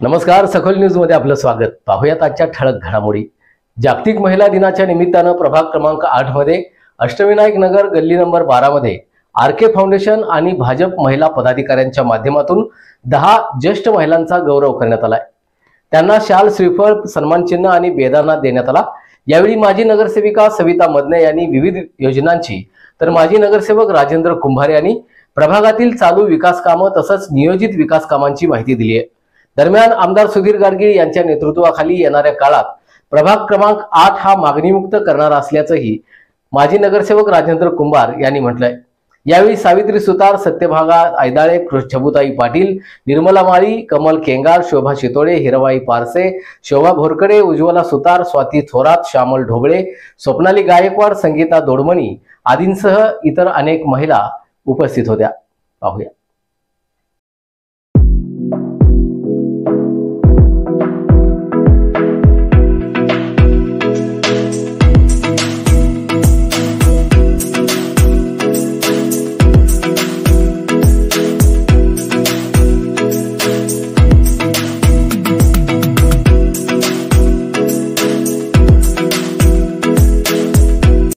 नमस्कार, सखोल न्यूज मध्ये आपलं स्वागत। पाहूयात आजच्या ठळक घडामोडी। जागतिक महिला दिनाच्या निमित्तानं प्रभाग क्रमांक 8 मध्ये अष्टविनायक नगर गल्ली नंबर 12 मध्ये आरके फाउंडेशन आणि भाजप महिला पदाधिकाऱ्यांच्या माध्यमातून 10 ज्येष्ठ महिलांचा गौरव करण्यात आलाय। त्यांना शाल, श्रीफळ, सन्मानचिन्ह आणि बेदाना देण्यात आला। यावेळी माजी नगरसेविका सविता मदने यांनी विविध योजनांची, तर माजी नगरसेवक राजेंद्र कुंभार यांनी प्रभागातील चालू विकास कामं तसंच नियोजित विकास कामांची माहिती दिली आहे। दरम्यान आमदार सुधीर गाडगीळ यांच्या नेतृत्वाखाली येणाऱ्या काळात प्रभाग क्रमांक 8 हा मागणीमुक्त करणार असल्याचंही माजी नगरसेवक राजेंद्र कुंभार यांनी म्हटलंय। यावेळी सावित्री सुतार, सत्यभागा आयदाळे, छबुताई पाटील, निर्मला माळी, कमल केंगार, शोभा शितोळे, हिरवाई पारसे, शोभा घोरकडे, उज्ज्वला सुतार, स्वाती थोरात, श्यामल ढोबळे, स्वप्नाली गायकवाड, संगीता दोडमणी आदींसह इतर अनेक महिला उपस्थित होत्या। पाहूया।